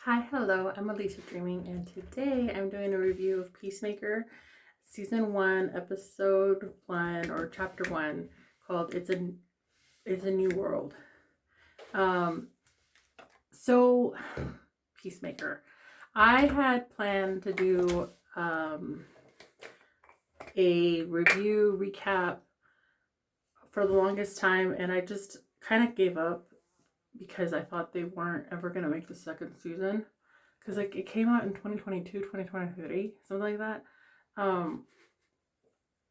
Hi, hello, I'm Alicia Dreaming, and today I'm doing a review of Peacemaker, Season 1, Episode 1, or Chapter 1, called It's a New World. So, Peacemaker. I had planned to do a review recap for the longest time, and I just kind of gave up because I thought they weren't ever going to make the second season. Because like it came out in 2022, 2023, something like that.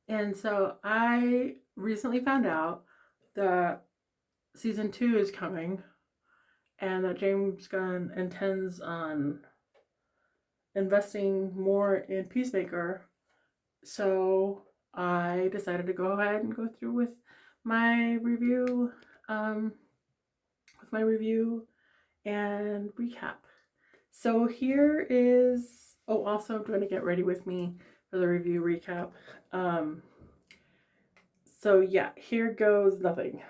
And so I recently found out that season 2 is coming and that James Gunn intends on investing more in Peacemaker. So I decided to go ahead and go through with my review, and recap. So here is, also I'm going to get ready with me for the review recap. So yeah, here goes nothing.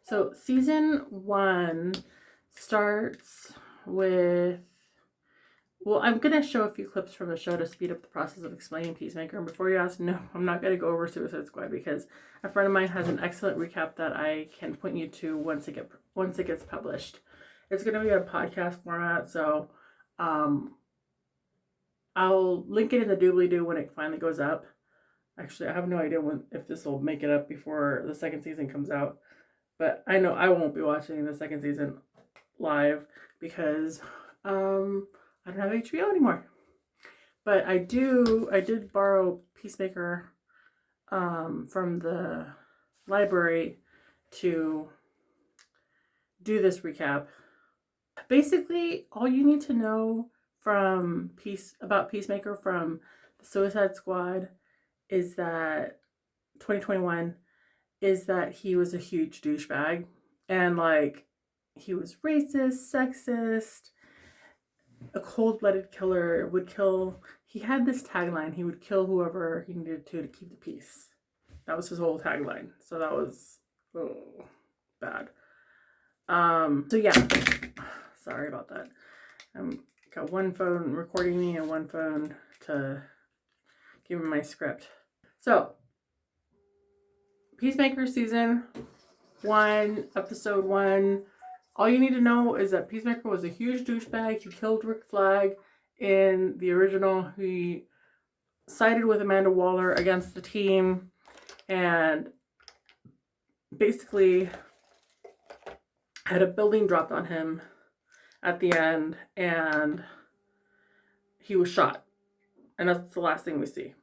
So season 1 starts with, I'm going to show a few clips from the show to speed up the process of explaining Peacemaker. And before you ask, no, I'm not going to go over Suicide Squad because a friend of mine has an excellent recap that I can point you to once it gets published. It's going to be a podcast format, so I'll link it in the doobly-doo when it finally goes up. Actually, I have no idea if this will make it up before the second season comes out. But I know I won't be watching the second season live because I don't have HBO anymore. But I did borrow Peacemaker from the library to do this recap. Basically, all you need to know about Peacemaker from the Suicide Squad is that 2021 is that he was a huge douchebag, and like he was racist, sexist, a cold-blooded killer, he had this tagline: he would kill whoever he needed to keep the peace. That was his whole tagline. So that was bad. So yeah, sorry about that. Got one phone recording me and one phone to give me my script. So, Peacemaker season 1, episode 1. All you need to know is that Peacemaker was a huge douchebag. He killed Rick Flag in the original. He sided with Amanda Waller against the team and basically had a building dropped on him at the end, and he was shot. And that's the last thing we see.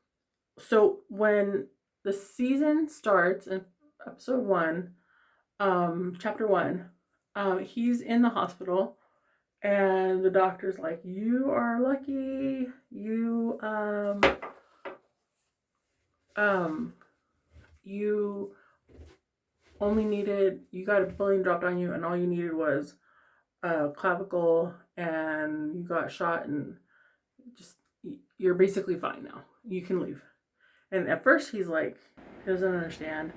So when the season starts in episode 1, chapter 1, he's in the hospital, and the doctor's like, you are lucky, you you got a building dropped on you, and all you needed was a clavicle, and you got shot, and you're basically fine now. You can leave. And at first he's like, he doesn't understand.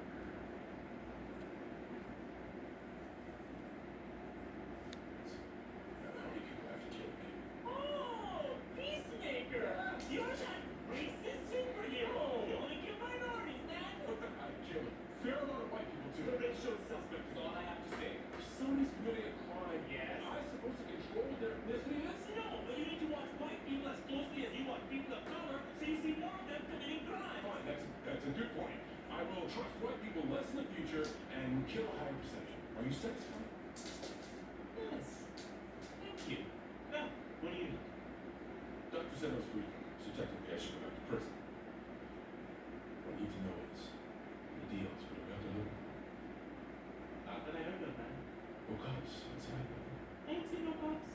Oh, Peacemaker! You're that racist superhero! You only kill minorities, man! I kill a fair amount of white people too. The racial suspect is all I have to say. If somebody's committing a crime, Yes? am I supposed to control their ethnicity? No, but you need to watch white people as closely as you watch people of color, so you see more of them committing crime. Fine, that's a good point. I will trust white people less in the future and kill a higher percentage. Are you satisfied? Yes. Thank you. Now, what do you need? Dr. said I was free, so technically I should go back to prison. What I need to know is the deals for the mental health. Not that I heard of, man. Oh, cops, outside. Ain't seen no cops.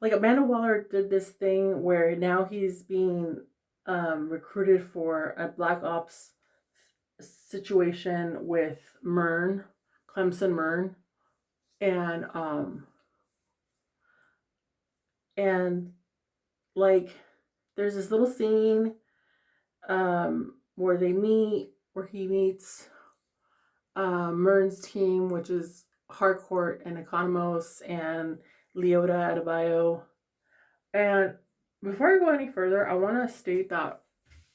Like Amanda Waller did this thing where now he's being recruited for a black ops situation with Clemson Mern, and like there's this little scene where he meets Mern's team, which is Harcourt and Economos and Leota Adebayo. And before I go any further, I want to state that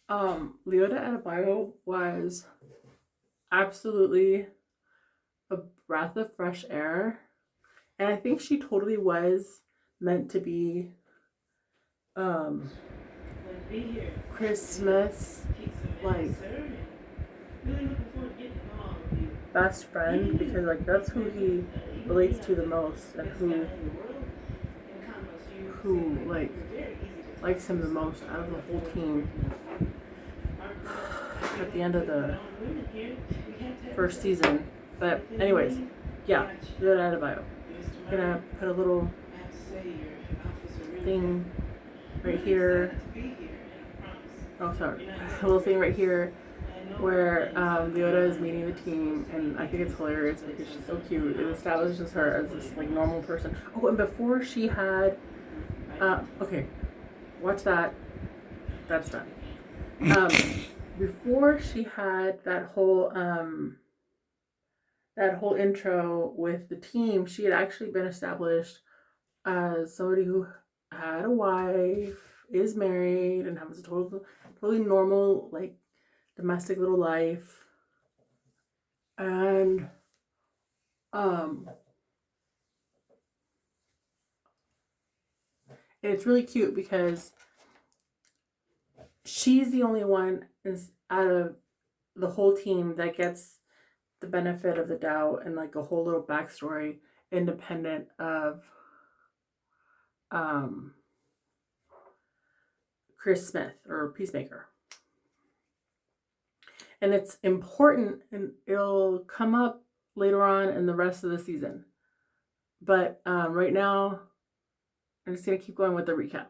Leota Adebayo was absolutely a breath of fresh air. And I think she totally was meant to be Chris Smith's like best friend, because like that's who he relates to the most, and who like likes him the most out of the whole team. At the end of the first season. But anyways, yeah, Leota Adebayo. I'm gonna put a little thing right here. Oh, sorry. A little thing right here where Leota is meeting the team, and I think it's hilarious because she's so cute. It establishes her as this like normal person. Oh, and before she had, okay, watch that. That's done. Before she had that whole intro with the team, she had actually been established as somebody who had a wife, is married, and has a totally normal like domestic little life. And it's really cute because she's the only one is out of the whole team that gets the benefit of the doubt and like a whole little backstory independent of Chris Smith or Peacemaker. And it's important, and it'll come up later on in the rest of the season. But right now, I'm just going to keep going with the recap.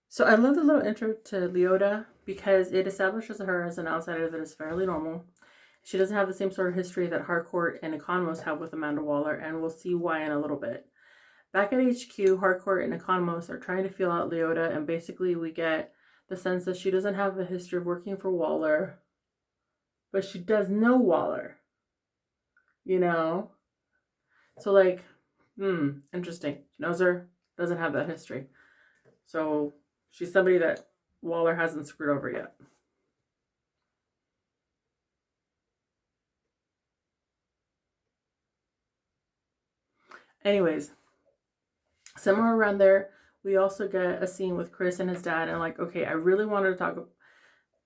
So I love the little intro to Leota because it establishes her as an outsider that is fairly normal. She doesn't have the same sort of history that Harcourt and Economos have with Amanda Waller, and we'll see why in a little bit. Back at HQ, Harcourt and Economos are trying to feel out Leota, and basically we get the sense that she doesn't have a history of working for Waller, but she does know Waller. You know? So like, interesting. She knows her, doesn't have that history. So she's somebody that Waller hasn't screwed over yet. Anyways, somewhere around there, we also get a scene with Chris and his dad, and like, okay, I really wanted to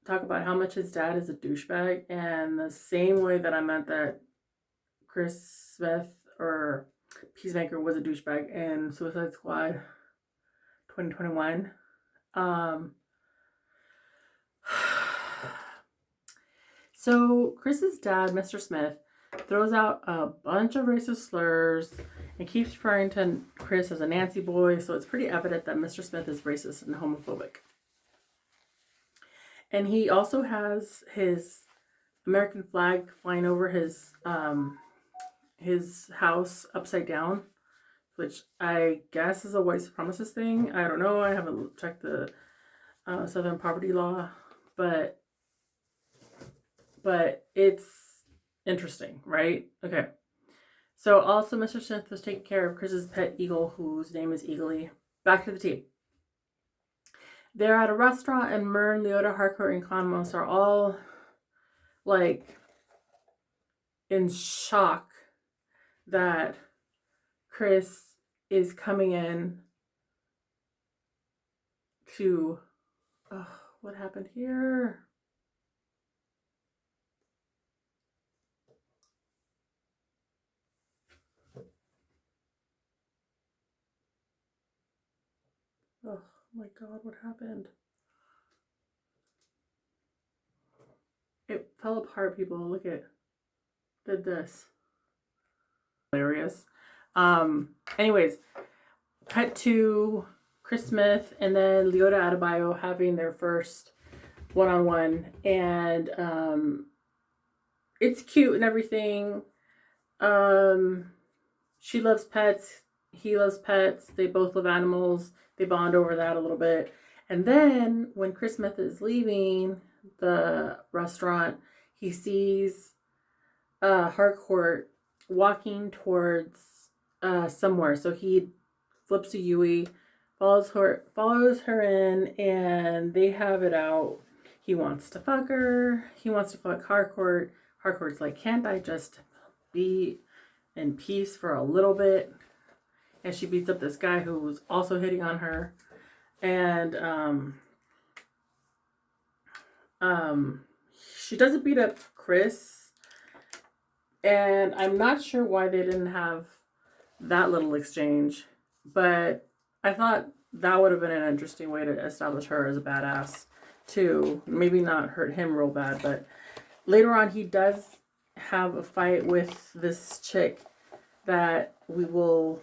talk about how much his dad is a douchebag, and the same way that I meant that Chris Smith or Peacemaker was a douchebag in Suicide Squad 2021. So Chris's dad, Mr. Smith, throws out a bunch of racist slurs and keeps referring to Chris as a Nancy boy, so it's pretty evident that Mr. Smith is racist and homophobic. And he also has his American flag flying over his house upside down, which I guess is a white supremacist thing. I don't know. I haven't checked the Southern Poverty Law, but it's interesting, right? Okay. So also Mr. Smith was taking care of Chris's pet eagle, whose name is Eagly. Back to the team. They're at a restaurant, and Myrn, Leota, Harcourt, and Economos are all like in shock that Chris is coming in to what happened here? Oh my god, what happened? It fell apart, people. Look at did this. Hilarious. Anyways, cut to Chris Smith and then Leota Adebayo having their first one-on-one, and it's cute and everything. She loves pets, he loves pets, they both love animals, they bond over that a little bit. And then when Chris Smith is leaving the restaurant, he sees Harcourt walking towards somewhere. So he flips to Yui, follows her in, and they have it out. He wants to fuck her. He wants to fuck Harcourt. Harcourt's like, can't I just be in peace for a little bit? And she beats up this guy who was also hitting on her. And she doesn't beat up Chris. And I'm not sure why they didn't have that little exchange. But I thought that would have been an interesting way to establish her as a badass too. Maybe not hurt him real bad, but later on he does have a fight with this chick that we will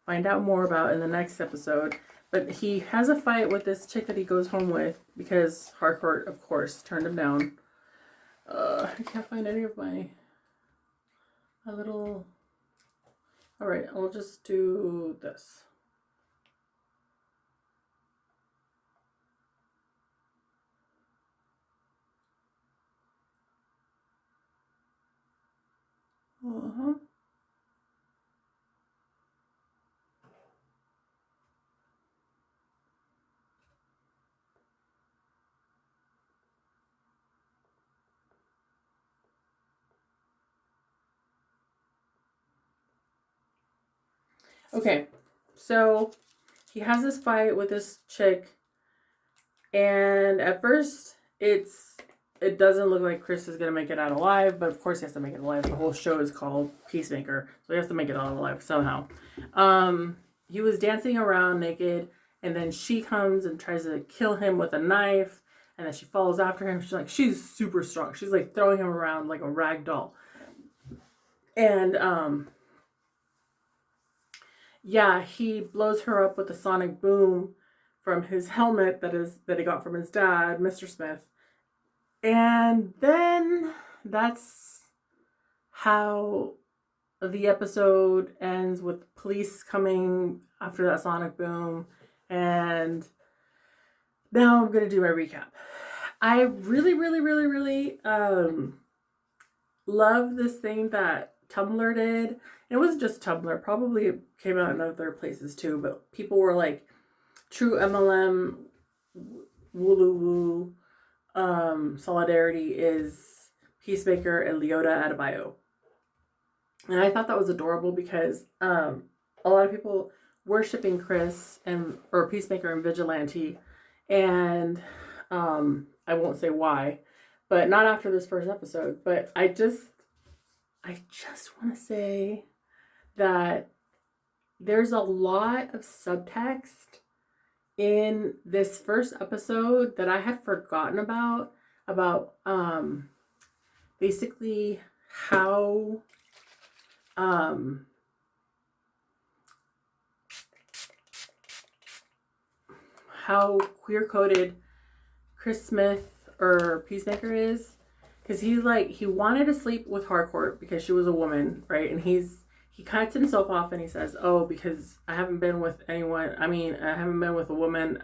find out more about in the next episode. But he has a fight with this chick that he goes home with because Harcourt, of course, turned him down. I can't find any of my little... Alright, I'll just do this. Uh-huh. Okay, so he has this fight with this chick, and at first it doesn't look like Chris is gonna make it out alive, but of course he has to make it alive. The whole show is called Peacemaker, so he has to make it out alive somehow. He was dancing around naked, and then she comes and tries to kill him with a knife, and then she follows after him. She's super strong. She's like throwing him around like a rag doll. And yeah, he blows her up with a sonic boom from his helmet that he got from his dad, Mr. Smith. And then that's how the episode ends, with police coming after that sonic boom. And now I'm gonna do my recap. I really, really, really, really love this thing that Tumblr did. And it wasn't just Tumblr, probably it came out in other places too, but people were like, true MLM woo solidarity is Peacemaker and Leota Adebayo. And I thought that was adorable because a lot of people worshiping Chris or Peacemaker and Vigilante, and I won't say why, but not after this first episode. But I just want to say that there's a lot of subtext in this first episode that I had forgotten about basically how queer-coded Chris Smith or Peacemaker is. Because he wanted to sleep with Harcourt because she was a woman, right? And he cuts himself off and he says, oh, because I haven't been with a woman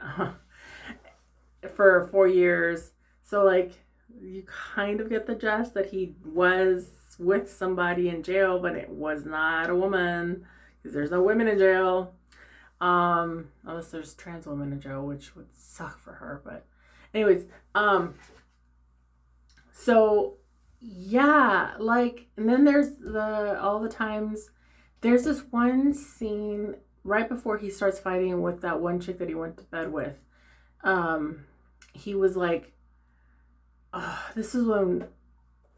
for 4 years. So, like, you kind of get the gist that he was with somebody in jail, but it was not a woman, because there's no women in jail. Unless there's trans women in jail, which would suck for her. But anyways, so yeah, like, and then there's all the times, there's this one scene right before he starts fighting with that one chick that he went to bed with. He was like, oh, this is when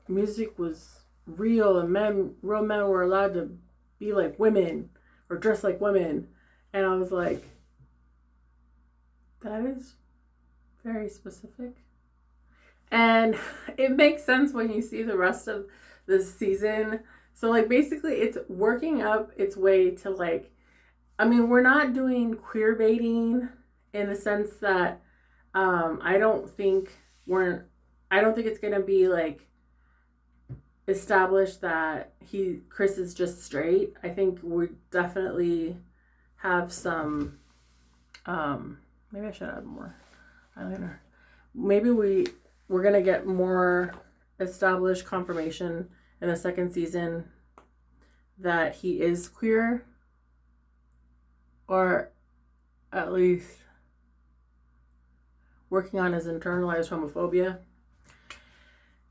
music was real and real men were allowed to be like women or dress like women. And I was like, that is very specific. And it makes sense when you see the rest of this season. So, like, basically it's working up its way to, like, I mean, we're not doing queer baiting in the sense that I don't think it's gonna be like established that Chris is just straight. I think we definitely have some Maybe I should add more eyeliner. Maybe we're gonna get more established confirmation in the second season that he is queer, or at least working on his internalized homophobia.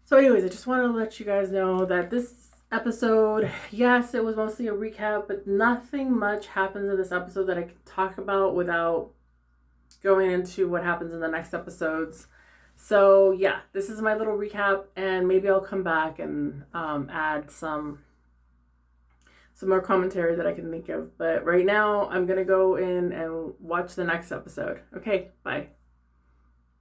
So anyways, I just wanted to let you guys know that this episode, yes, it was mostly a recap, but nothing much happens in this episode that I can talk about without going into what happens in the next episodes. So yeah, this is my little recap, and maybe I'll come back and add some more commentary that I can think of. But right now, I'm gonna go in and watch the next episode. Okay, bye.